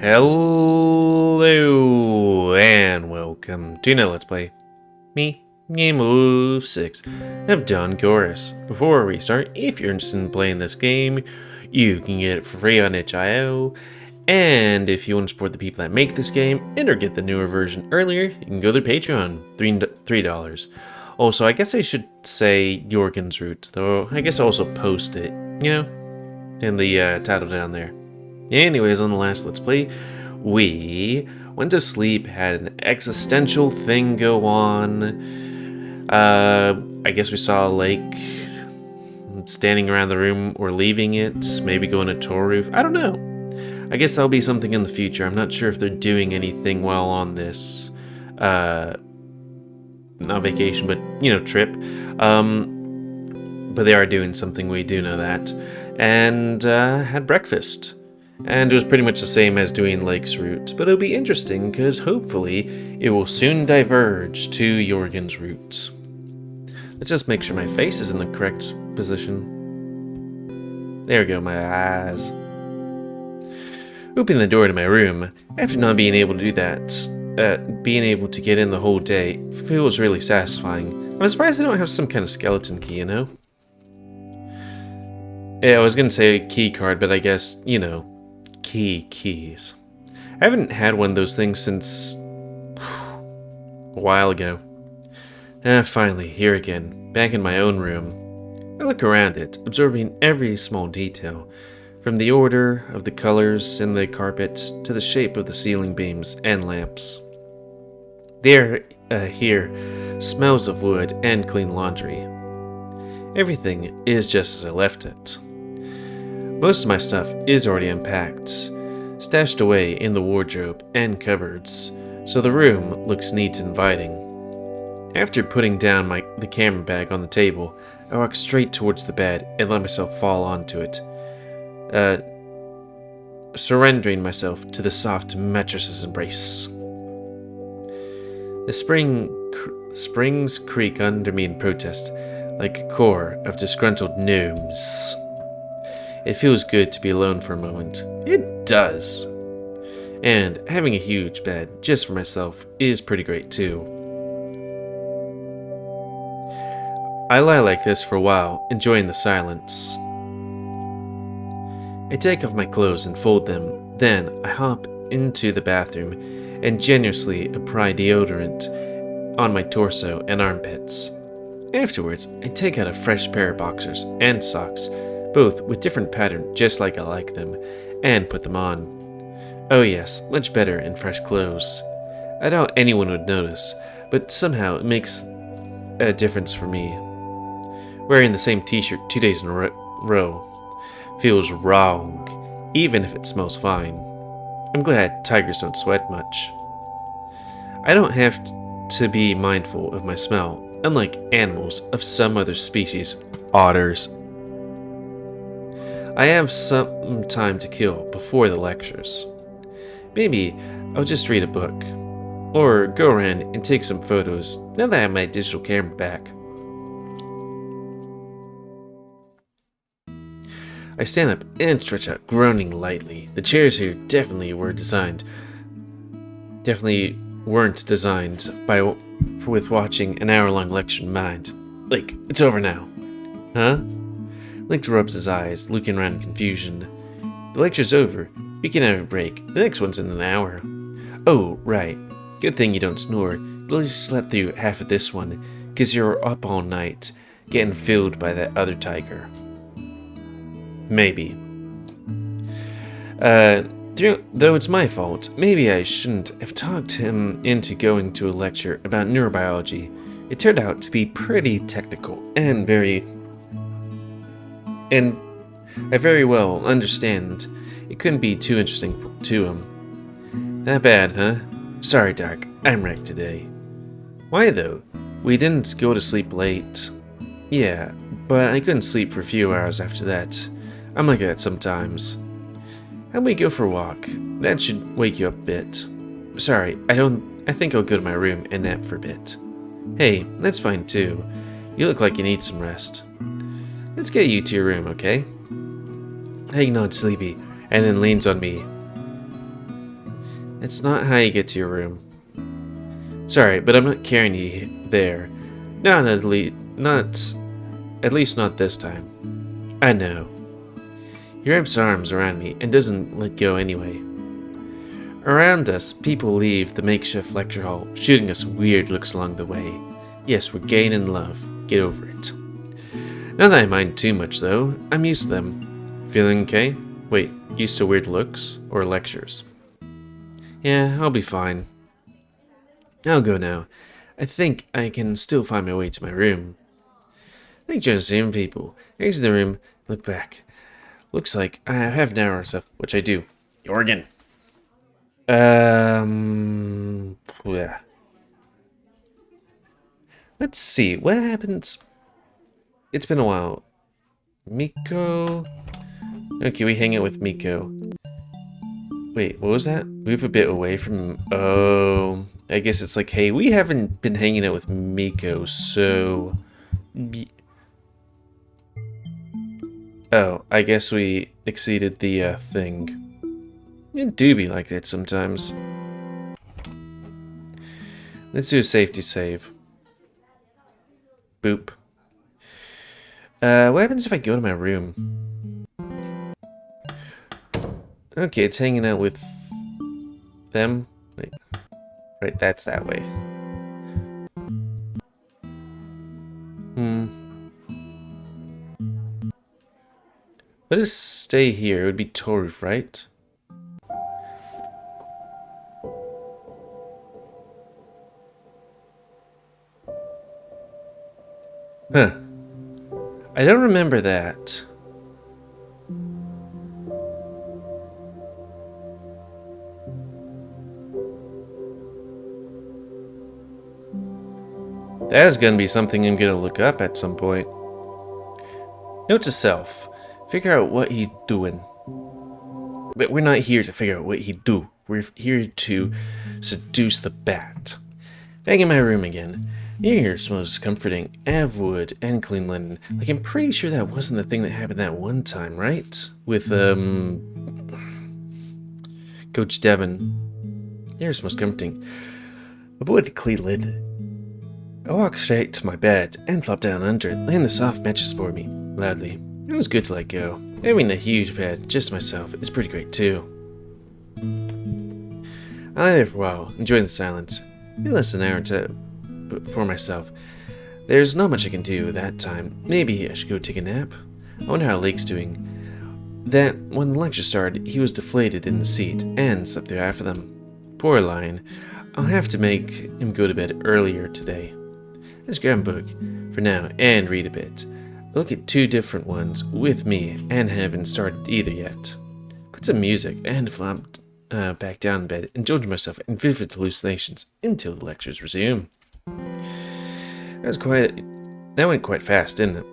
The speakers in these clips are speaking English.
Hello and welcome to another Let's Play. Me, GamerWolfSix, of Don Chorus. Before we start, if you're interested in playing this game, you can get it for free on itch.io. And if you want to support the people that make this game and or get the newer version earlier, you can go to Patreon, $3. Also, I guess I should say Jorgen's route, though I guess I'll also post it, in the title down there. Anyways, on the last Let's Play, we went to sleep, had an existential thing go on. I guess we saw a lake standing around the room or leaving it, maybe going to tour roof. I don't know. I guess that'll be something in the future. I'm not sure if they're doing anything while on this, not vacation, but, trip. But they are doing something, we do know that. And had breakfast. And it was pretty much the same as doing Lake's route, but it'll be interesting because hopefully it will soon diverge to Jorgen's route. Let's just make sure my face is in the correct position. There we go, my eyes. Opening the door to my room, after not being able to do that, being able to get in the whole day feels really satisfying. I'm surprised I don't have some kind of skeleton key, Yeah, I was gonna say key card, but I guess, keys. I haven't had one of those things since a while ago. Finally, here again, back in my own room. I look around it, absorbing every small detail, from the order of the colors in the carpet to the shape of the ceiling beams and lamps. The air here smells of wood and clean laundry. Everything is just as I left it. Most of my stuff is already unpacked, stashed away in the wardrobe and cupboards, so the room looks neat and inviting. After putting down the camera bag on the table, I walk straight towards the bed and let myself fall onto it, surrendering myself to the soft mattress's embrace. The springs creak under me in protest, like a core of disgruntled gnomes. It feels good to be alone for a moment. It does. And having a huge bed just for myself is pretty great too. I lie like this for a while, enjoying the silence. I take off my clothes and fold them, then I hop into the bathroom and generously apply deodorant on my torso and armpits. Afterwards, I take out a fresh pair of boxers and socks, both with different pattern just like I like them, and put them on. Oh yes, much better in fresh clothes. I doubt anyone would notice, but somehow it makes a difference for me. Wearing the same t-shirt 2 days in a row feels wrong, even if it smells fine. I'm glad tigers don't sweat much. I don't have to be mindful of my smell, unlike animals of some other species, otters. I have some time to kill before the lectures. Maybe I'll just read a book, or go around and take some photos now that I have my digital camera back. I stand up and stretch out, groaning lightly. The chairs here definitely weren't designed with watching an hour-long lecture in mind. Like, it's over now. Huh? Link rubs his eyes, looking around in confusion. The lecture's over. We can have a break. The next one's in an hour. Oh, right. Good thing you don't snore. You only slept through half of this one, 'cause you're up all night, getting filled by that other tiger. Maybe. Though it's my fault, maybe I shouldn't have talked him into going to a lecture about neurobiology. It turned out to be pretty technical and I very well understand it couldn't be too interesting to him. That bad, huh? Sorry, Doc, I'm wrecked today. Why though? We didn't go to sleep late. Yeah, but I couldn't sleep for a few hours after that. I'm like that sometimes. How about we go for a walk? That should wake you up a bit. Sorry, I think I'll go to my room and nap for a bit. Hey, that's fine too. You look like you need some rest. Let's get you to your room, okay? He nods sleepy, and then leans on me. It's not how you get to your room. Sorry, but I'm not carrying you there. Not at least not this time. I know. He wraps arms around me and doesn't let go anyway. Around us, people leave the makeshift lecture hall, shooting us weird looks along the way. Yes, we're gaining love. Get over it. Not that I mind too much, though. I'm used to them. Feeling okay? Wait, used to weird looks? Or lectures? Yeah, I'll be fine. I'll go now. I think I can still find my way to my room. Thank you, same people. Exit the room, look back. Looks like I have an hour or so, which I do. Jorgen. Yeah. Let's see, what happens? It's been a while. Miko. Okay, we hang out with Miko. Wait, what was that? Move a bit away from... Oh, I guess it's like, hey, we haven't been hanging out with Miko, so... Oh, I guess we exceeded the thing. It do be like that sometimes. Let's do a safety save. Boop. What happens if I go to my room? Okay, it's hanging out with them. Wait. Right, that's that way. Let us stay here. It would be Toruf, right? Huh. I don't remember that. That is going to be something I'm going to look up at some point. Note to self. Figure out what he's doing. But we're not here to figure out what he do. We're here to seduce the bat. Back in my room again. Here smells comforting. Av wood and clean linen. Like, I'm pretty sure that wasn't the thing that happened that one time, right? With, Coach Devon. Here smells comforting. Avoid clean linen. I walked straight to my bed and flopped down under it, laying the soft mattress for me, loudly. It was good to let go. Having a huge bed, just myself, is pretty great too. I lay there for a while, enjoying the silence. Maybe less than an hour to for myself. There's not much I can do that time. Maybe I should go take a nap. I wonder how Lake's doing. That when the lecture started, he was deflated in the seat and slept through half of them. Poor Lion. I'll have to make him go to bed earlier today. Let's grab a book for now and read a bit. Look at two different ones with me and haven't started either yet. Put some music and flopped back down in bed, indulging myself in vivid hallucinations until the lectures resume. That went quite fast, didn't it?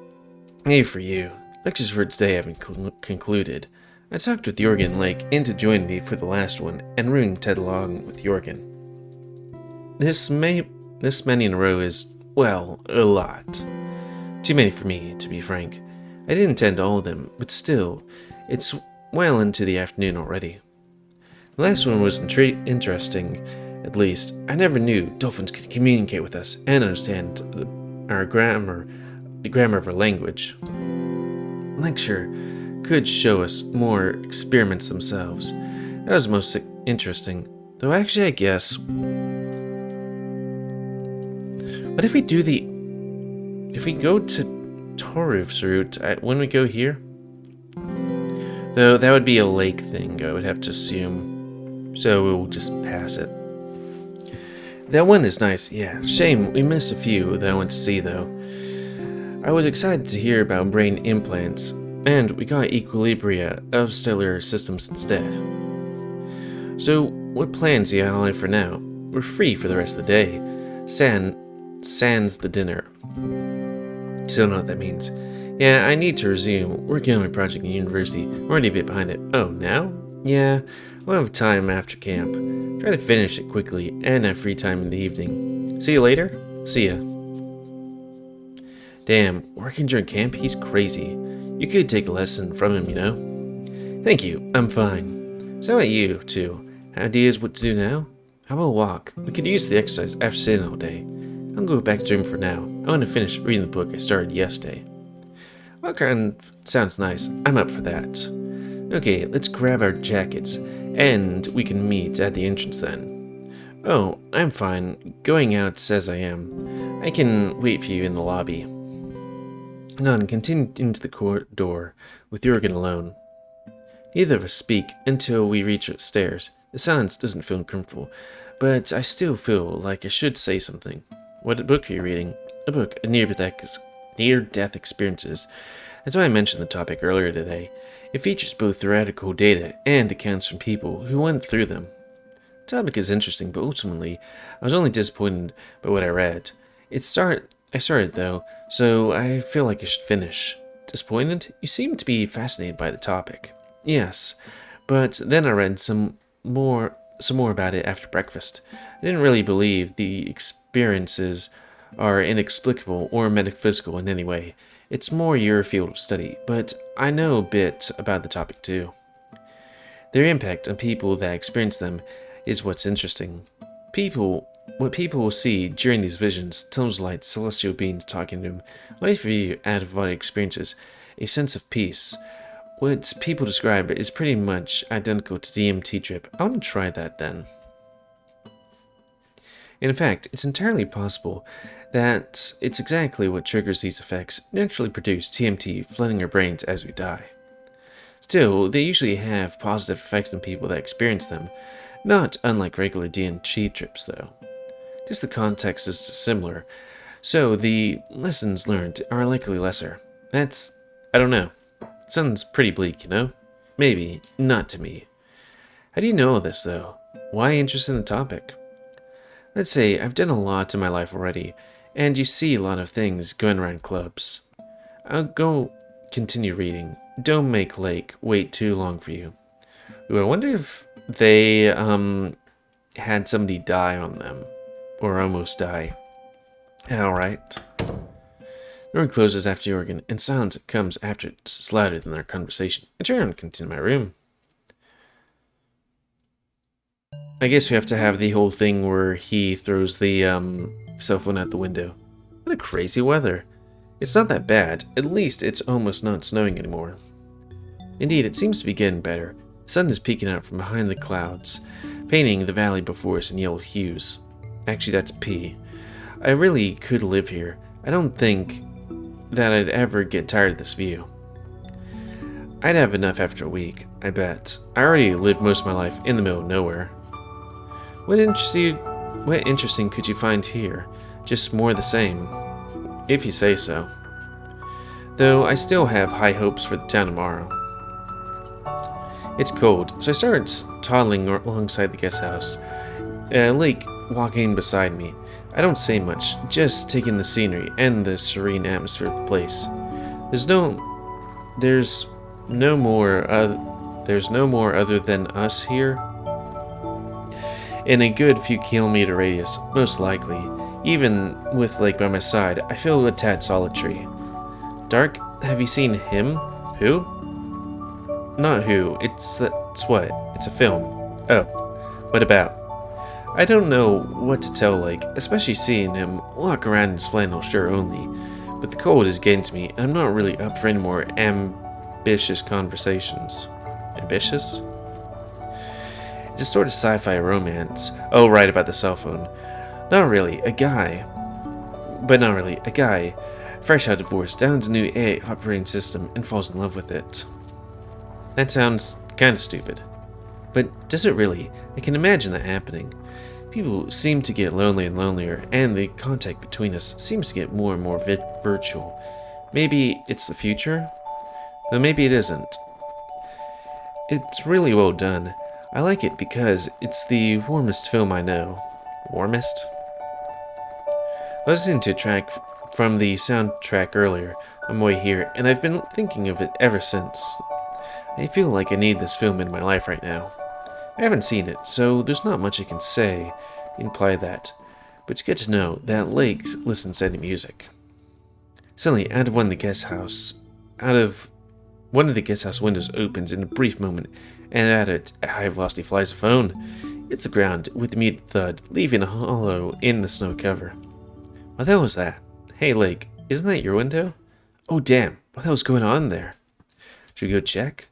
Maybe for you. Lectures for today haven't concluded. I talked with Jorgen and Lake into joining me for the last one and ruining Ted along with Jorgen. This many in a row is, well, a lot. Too many for me, to be frank. I didn't attend all of them, but still, it's well into the afternoon already. The last one was interesting, at least. I never knew dolphins could communicate with us and understand the grammar of our language. Lecture could show us more experiments themselves. That was most interesting, though actually I guess. But if we go to Toruf's route when we go here, though that would be a lake thing, I would have to assume, so we'll just pass it. That one is nice, yeah. Shame we missed a few that I went to see though. I was excited to hear about brain implants, and we got Equilibria of Stellar Systems instead. So, what plans do you have for now? We're free for the rest of the day. Sans the dinner. Still don't know what that means. Yeah, I need to resume working on my project in university. I'm already a bit behind it. Oh, now? Yeah, we'll have time after camp. Try to finish it quickly and have free time in the evening. See you later? See ya. Damn, working during camp? He's crazy. You could take a lesson from him, you know? Thank you, I'm fine. So about you, too. Ideas what to do now? How about a walk? We could use the exercise after sitting all day. I'll go back to the room for now. I want to finish reading the book I started yesterday. Walk sounds nice. I'm up for that. Okay, let's grab our jackets, and we can meet at the entrance then. Oh, I'm fine. Going out says I am. I can wait for you in the lobby. None continued into the corridor, with Jorgen alone. Neither of us speak until we reach the stairs. The silence doesn't feel uncomfortable, but I still feel like I should say something. What book are you reading? A book of near-death experiences. That's why I mentioned the topic earlier today. It features both theoretical data and accounts from people who went through them. The topic is interesting, but ultimately, I was only disappointed by what I read. I started though, so I feel like I should finish. Disappointed? You seem to be fascinated by the topic. Yes, but then I read some more about it after breakfast. I didn't really believe the experiences are inexplicable or metaphysical in any way. It's more your field of study, but I know a bit about the topic too. Their impact on people that experience them is what's interesting. What people will see during these visions, tunnels of light, celestial beings talking to them, life view, out-of-body experiences, a sense of peace. What people describe is pretty much identical to DMT trip. I want to try that then. In fact, it's entirely possible that it's exactly what triggers these effects, naturally produce TMT flooding our brains as we die. Still, they usually have positive effects on people that experience them, not unlike regular DMT trips though. Just the context is similar, so the lessons learned are likely lesser. I don't know. Sounds pretty bleak, you know? Maybe, not to me. How do you know all this though? Why interested in the topic? Let's say I've done a lot in my life already, and you see a lot of things going around clubs. I'll go continue reading. Don't make Lake wait too long for you. Ooh, I wonder if they had somebody die on them. Or almost die. Alright. The door closes after Jorgen, and silence that comes after it's louder than our conversation. I turn and continue my room. I guess we have to have the whole thing where he throws the cell phone out the window. What a crazy weather. It's not that bad. At least it's almost not snowing anymore. Indeed, it seems to be getting better. The sun is peeking out from behind the clouds, painting the valley before us in yellow hues. Actually, that's P. I really could live here. I don't think that I'd ever get tired of this view. I'd have enough after a week, I bet. I already lived most of my life in the middle of nowhere. What interesting could you find here? Just more of the same. If you say so. Though I still have high hopes for the town tomorrow. It's cold, so I started toddling alongside the guest house. Lake walking beside me. I don't say much, just taking the scenery and the serene atmosphere of the place. There's no more other than us here. In a good few kilometer radius, most likely. Even with Lake by my side, I feel a tad solitary. Dark, have you seen him? Who? Not who, it's what? It's a film. Oh, what about? I don't know what to tell Lake, especially seeing him walk around in his flannel shirt only. But the cold is getting to me, and I'm not really up for any more ambitious conversations. Ambitious? It's a sort of sci-fi romance. Oh, right, about the cell phone. Not really, a guy, fresh out of divorce, downloads a new AI operating system and falls in love with it. That sounds kind of stupid. But does it really? I can imagine that happening. People seem to get lonelier and lonelier, and the contact between us seems to get more and more virtual. Maybe it's the future? Though maybe it isn't. It's really well done. I like it because it's the warmest film I know. Warmest? I was listening to a track from the soundtrack earlier on my way here, and I've been thinking of it ever since. I feel like I need this film in my life right now. I haven't seen it, so there's not much I can say imply that, but it's good to know that Lake listens to any music. Suddenly, out of one of the guest house windows opens in a brief moment, and at it, a high velocity flies a phone. hits the ground with a muted thud, leaving a hollow in the snow cover. What the hell was that? Hey, Lake, isn't that your window? Oh, damn, what the hell's going on there? Should we go check?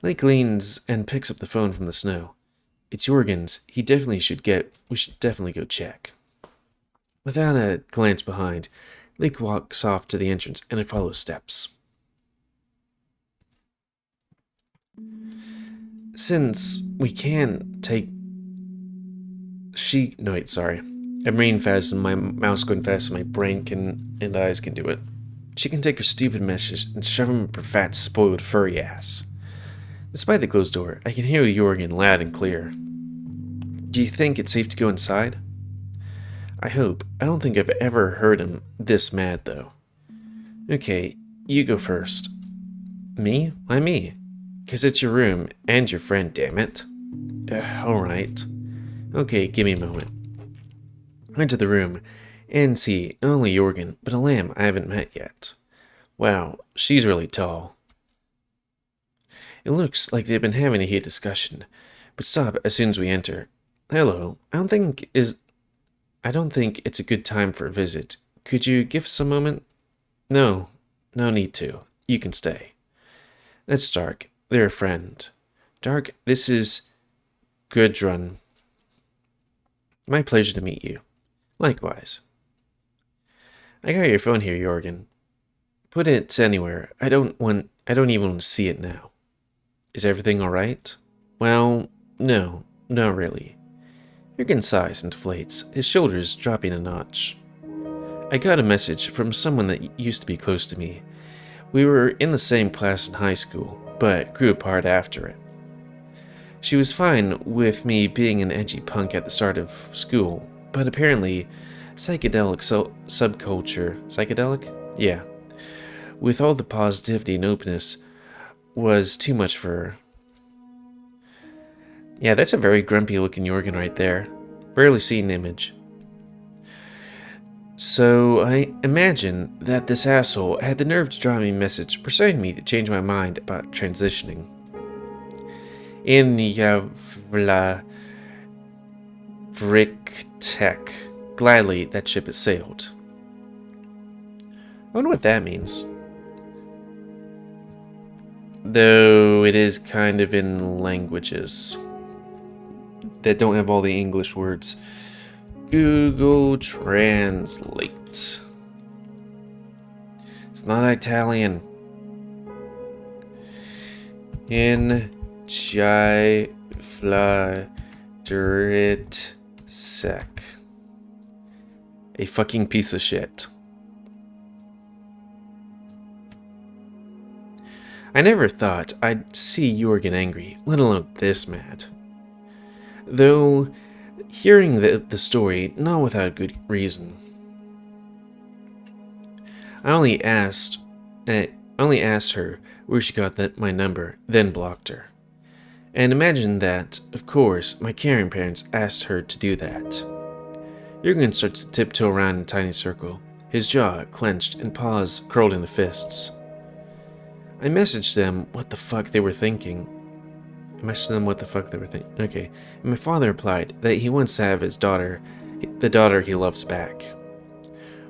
Lake leans and picks up the phone from the snow. It's Jorgen's. We should definitely go check. Without a glance behind, Lake walks off to the entrance, and I follow steps. Since we can take... I'm reading fast and my mouse going fast so my brain and eyes can do it. She can take her stupid message and shove him up her fat, spoiled, furry ass. Despite the closed door, I can hear Jorgen loud and clear. Do you think it's safe to go inside? I hope. I don't think I've ever heard him this mad, though. Okay, you go first. Me? Why me? 'Cause it's your room and your friend, damn it. Alright. Okay, give me a moment. I enter the room and see not only Jorgen, but a lamb I haven't met yet. Wow, she's really tall. It looks like they've been having a heated discussion, but stop as soon as we enter. Hello, I don't think it's a good time for a visit. Could you give us a moment? No need to. You can stay. That's Dark. They're a friend. Dark, this is Gudrun. My pleasure to meet you. Likewise. I got your phone here, Jorgen. Put it anywhere. I don't even want to see it now. Is everything alright? Well, no, not really. Jorgen sighs and deflates, his shoulders dropping a notch. I got a message from someone that used to be close to me. We were in the same class in high school, but grew apart after it. She was fine with me being an edgy punk at the start of school, but apparently psychedelic subculture... Psychedelic? Yeah. With all the positivity and openness was too much for her. Yeah, that's a very grumpy looking Jorgen right there. Rarely seen image. So I imagine that this asshole had the nerve to draw me a message persuading me to change my mind about transitioning. In Yavla Vriktek. Gladly, that ship has sailed. I wonder what that means. Though it is kind of in languages that don't have all the English words. Google Translate. It's not Italian. In Jai Fla Durit Sec. A fucking piece of shit. I never thought I'd see Jorgen angry, let alone this mad. Though, hearing the story, not without good reason. I only asked her where she got my number, then blocked her. And imagine that, of course, my caring parents asked her to do that. Jorgen starts to tiptoe around in a tiny circle, his jaw clenched and paws curled into fists. I messaged them what the fuck they were thinking. Okay. And my father replied that he wants to have the daughter he loves back.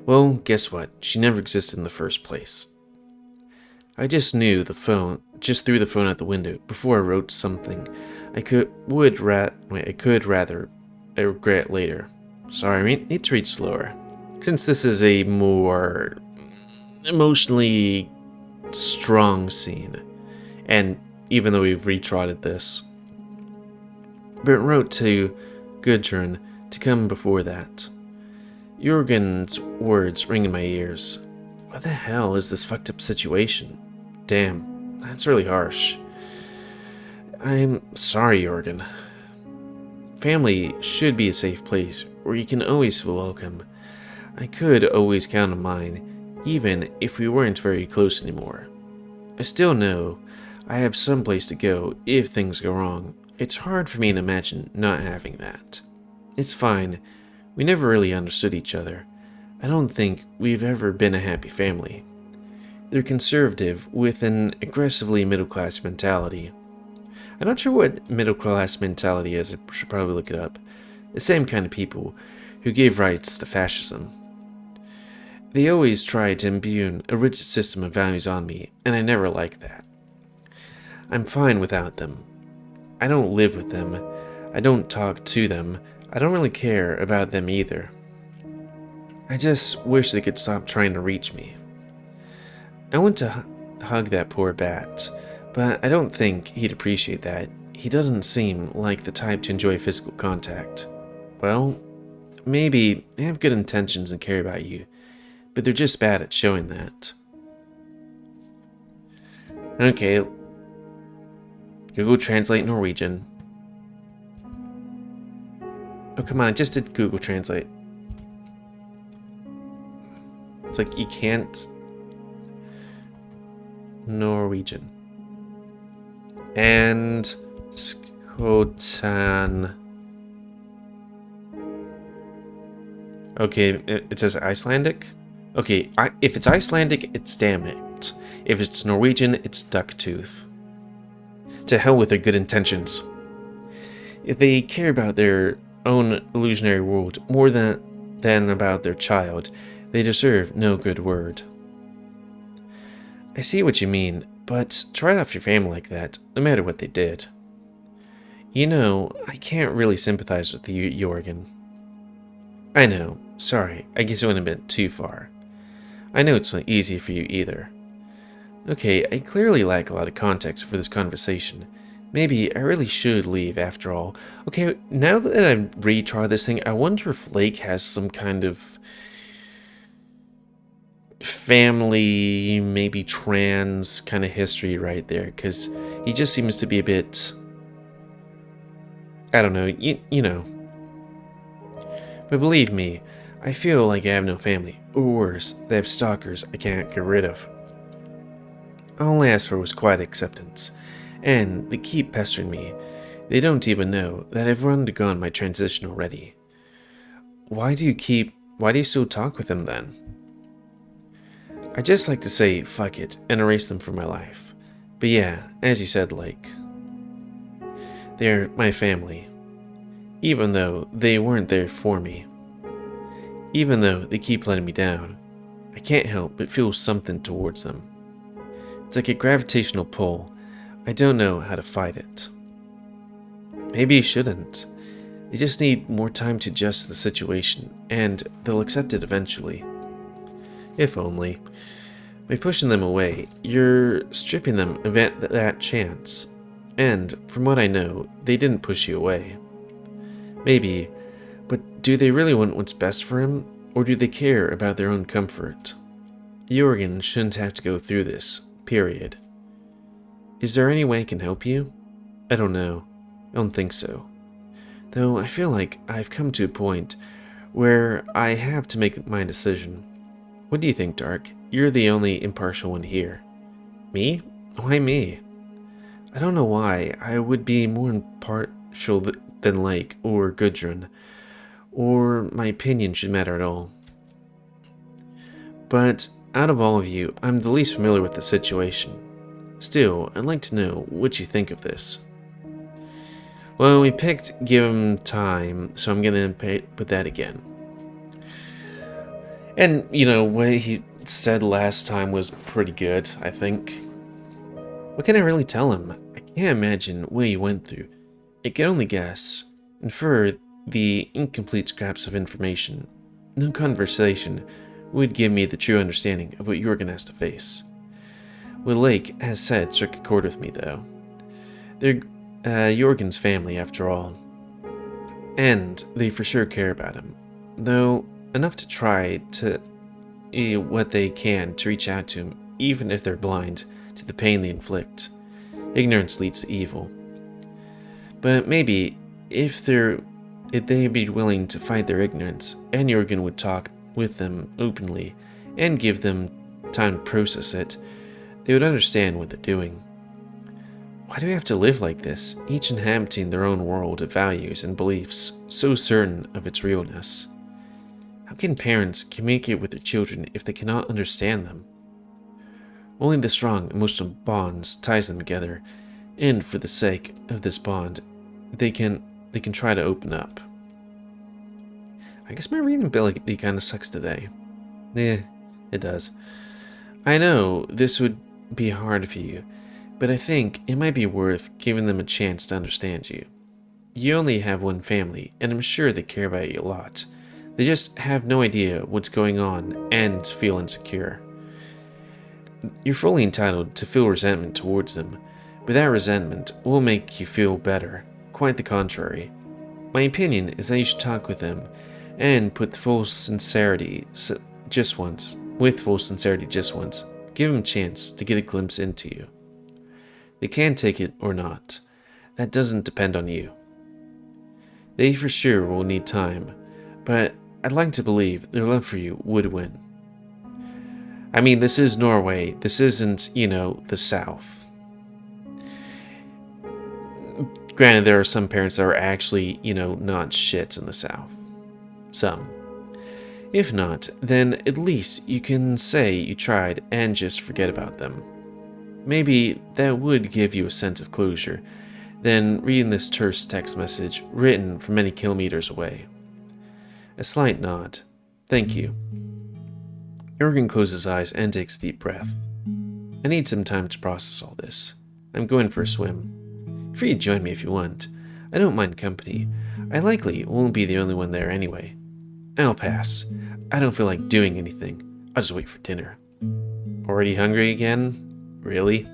Well, guess what? She never existed in the first place. I just threw the phone out the window before I wrote something I regret later. Sorry, I need to read slower. Since this is a more emotionally strong scene, and even though we've retrotted this, but wrote to Gudrun to come before that. Jorgen's words ring in my ears. What the hell is this fucked up situation? Damn, that's really harsh. I'm sorry, Jorgen. Family should be a safe place where you can always feel welcome. I could always count on mine, even if we weren't very close anymore. I still know I have some place to go if things go wrong. It's hard for me to imagine not having that. It's fine. We never really understood each other. I don't think we've ever been a happy family. They're conservative with an aggressively middle-class mentality. I'm not sure what middle-class mentality is. I should probably look it up. The same kind of people who gave rights to fascism. They always tried to imbue a rigid system of values on me, and I never liked that. I'm fine without them. I don't live with them. I don't talk to them. I don't really care about them either. I just wish they could stop trying to reach me. I want to hug that poor bat, but I don't think he'd appreciate that. He doesn't seem like the type to enjoy physical contact. Well, maybe they have good intentions and care about you, but they're just bad at showing that. Okay. Google Translate Norwegian. Oh, come on, I just did Google Translate. It's like you can't... Norwegian. And... Skotan... Okay, it says Icelandic? Okay, if it's Icelandic, it's damn it. If it's Norwegian, it's ducktooth. To hell with their good intentions. If they care about their own illusionary world more than about their child, they deserve no good word. I see what you mean, but to write off your family like that, no matter what they did. You know, I can't really sympathize with you, Jorgen. I know, sorry, I guess it went a bit too far. I know it's not easy for you either. Okay, I clearly lack a lot of context for this conversation. Maybe I really should leave after all. Okay, now that I've retried this thing, I wonder if Lake has some kind of family, maybe trans kind of history right there, because he just seems to be a bit, I don't know, you know. But believe me, I feel like I have no family, or worse, they have stalkers I can't get rid of. All I asked for was quiet acceptance, and they keep pestering me. They don't even know that I've undergone my transition already. Why do you still talk with them then? I just like to say fuck it and erase them from my life. But yeah, as you said, Lake, they're my family. Even though they weren't there for me. Even though they keep letting me down, I can't help but feel something towards them. It's like a gravitational pull. I don't know how to fight it. Maybe you shouldn't. They just need more time to adjust to the situation, and they'll accept it eventually. If only. By pushing them away, you're stripping them of that chance. And, from what I know, they didn't push you away. Maybe, but do they really want what's best for him, or do they care about their own comfort? Jorgen shouldn't have to go through this, period. Is there any way I can help you? I don't know. I don't think so. Though I feel like I've come to a point where I have to make my decision. What do you think, Dark? You're the only impartial one here. Me? Why me? I don't know why I would be more impartial than Lake or Gudrun, or my opinion should matter at all. But out of all of you, I'm the least familiar with the situation. Still, I'd like to know what you think of this. Well, we picked give him time, so I'm gonna put that again. And, you know, what he said last time was pretty good, I think. What can I really tell him? I can't imagine what he went through. I can only guess, infer the incomplete scraps of information. No conversation would give me the true understanding of what Jorgen has to face. What Lake has said struck a chord with me, though. They're Jorgen's family, after all. And they for sure care about him. Though, enough to try to what they can to reach out to him, even if they're blind to the pain they inflict. Ignorance leads to evil. But maybe, if they'd be willing to fight their ignorance, and Jorgen would talk with them openly, and give them time to process it, they would understand what they're doing. Why do we have to live like this, each inhabiting their own world of values and beliefs, so certain of its realness? How can parents communicate with their children if they cannot understand them? Only the strong emotional bonds ties them together, And for the sake of this bond, they can try to open up. I guess my reading ability kind of sucks today. Yeah, it does. I know this would be hard for you, but I think it might be worth giving them a chance to understand you. You only have one family, and I'm sure they care about you a lot. They just have no idea what's going on and feel insecure. You're fully entitled to feel resentment towards them, but that resentment will make you feel better. Quite the contrary. My opinion is that you should talk with them and put full sincerity just once, with full sincerity just once. Give them a chance to get a glimpse into you. They can take it or not. That doesn't depend on you. They for sure will need time, but I'd like to believe their love for you would win. I mean, this is Norway. This isn't, the South. Granted, there are some parents that are actually, not shits in the South. Some. If not, then at least you can say you tried and just forget about them. Maybe that would give you a sense of closure than reading this terse text message written from many kilometers away. A slight nod. Thank you. Jorgen closes his eyes and takes a deep breath. I need some time to process all this. I'm going for a swim. Free to join me if you want. I don't mind company. I likely won't be the only one there anyway. I'll pass. I don't feel like doing anything. I'll just wait for dinner. Already hungry again? Really?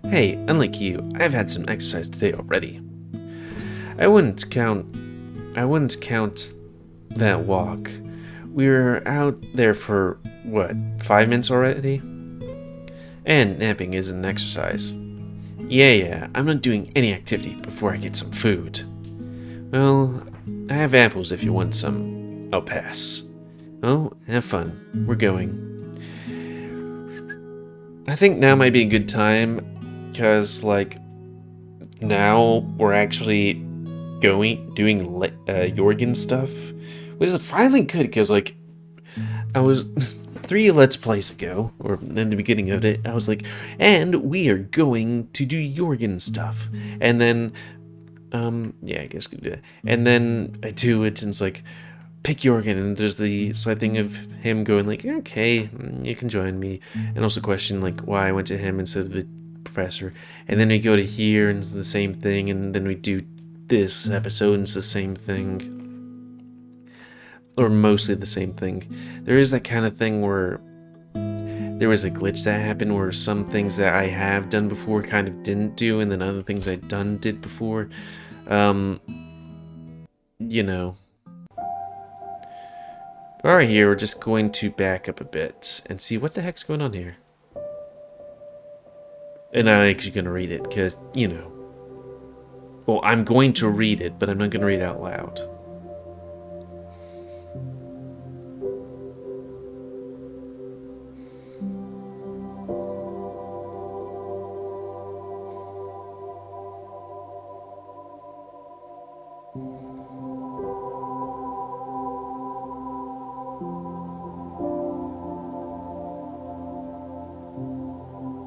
Hey, unlike you, I've had some exercise today already. I wouldn't count that walk. We were out there for, 5 minutes already? And napping isn't an exercise. Yeah, I'm not doing any activity before I get some food. Well, I have apples if you want some. I'll pass. Oh, have fun. We're going. I think now might be a good time, because, now we're actually doing Jorgen stuff. Which is finally good, because, I was 3 Let's Plays ago, or in the beginning of it, I was like, and we are going to do Jorgen stuff. And then, I guess we could do that. And then I do it, and it's like, pick Jorgen, and there's the side thing of him going okay, you can join me. And also question, why I went to him instead of the professor. And then we go to here, and it's the same thing, and then we do this episode, and it's the same thing. Or mostly the same thing. There is that kind of thing where there was a glitch that happened where some things that I have done before kind of didn't do, and then other things I did before. Alright, here we're just going to back up a bit and see what the heck's going on here. And I'm actually going to read it, because, well, I'm going to read it, but I'm not going to read it out loud.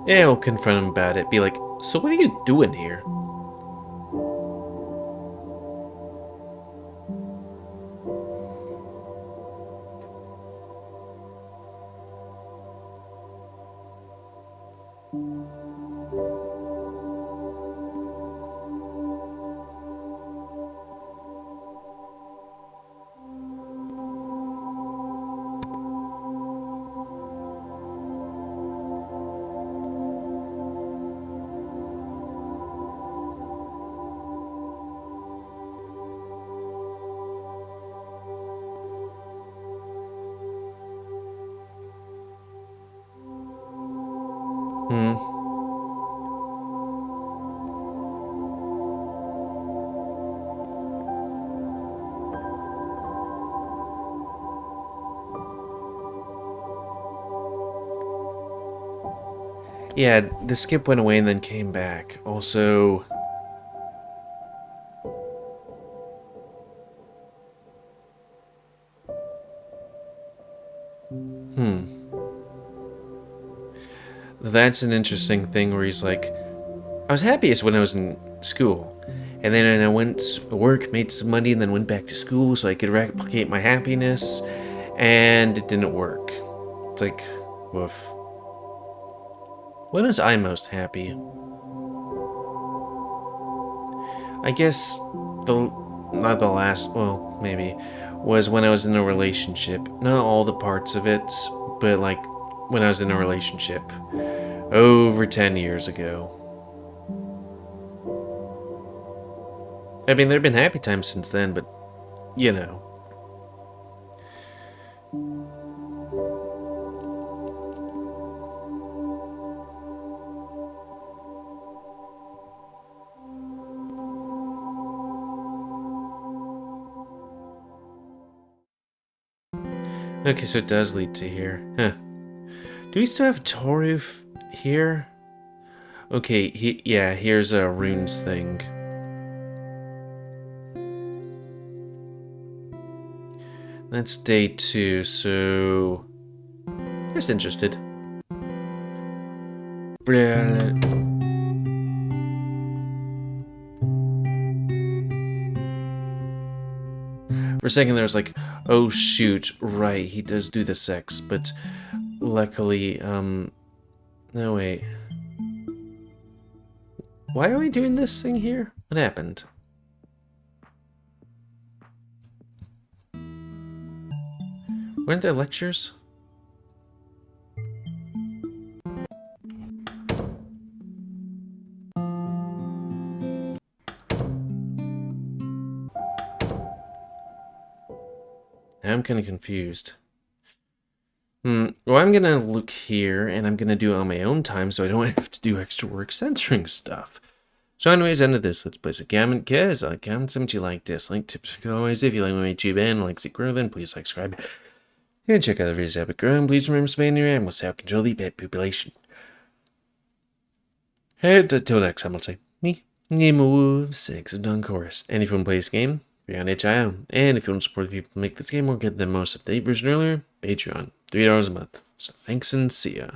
Yeah, I'll confront him about it. Be like, so what are you doing here? Yeah, the skip went away and then came back. Also... That's an interesting thing where he's like, was happiest when I was in school. And then I went to work, made some money, and then went back to school so I could replicate my happiness. And it didn't work. It's like, woof. When was I most happy? I guess not the last, well, maybe, was when I was in a relationship. Not all the parts of it, but like when I was in a relationship over 10 years ago. I mean, there have been happy times since then, but you know. Okay, so it does lead to here. Huh. Do we still have Toruf here? Okay, yeah, here's a runes thing. That's day 2, so just interested. For a second there was like, oh shoot, right, he does do the sex, but luckily, no wait. Why are we doing this thing here? What happened? Weren't there lectures? I'm kind of confused. Well, I'm gonna look here, and I'm gonna do it on my own time so I don't have to do extra work censoring stuff. So anyways, end of this Let's Play a comment. Guys, comment something you like, dislike, tips, always. If you like my YouTube and like to grow, then please like, subscribe. And check out the videos that grow, and please remember spaying your animals to help control the pet population. And until next time, I'll say, me, GamerWolfSix have done chorus. And if you want to play this game, you're on itch.io. And if you want to support the people who make this game or get the most update version earlier, Patreon, $3 a month. So thanks and see ya.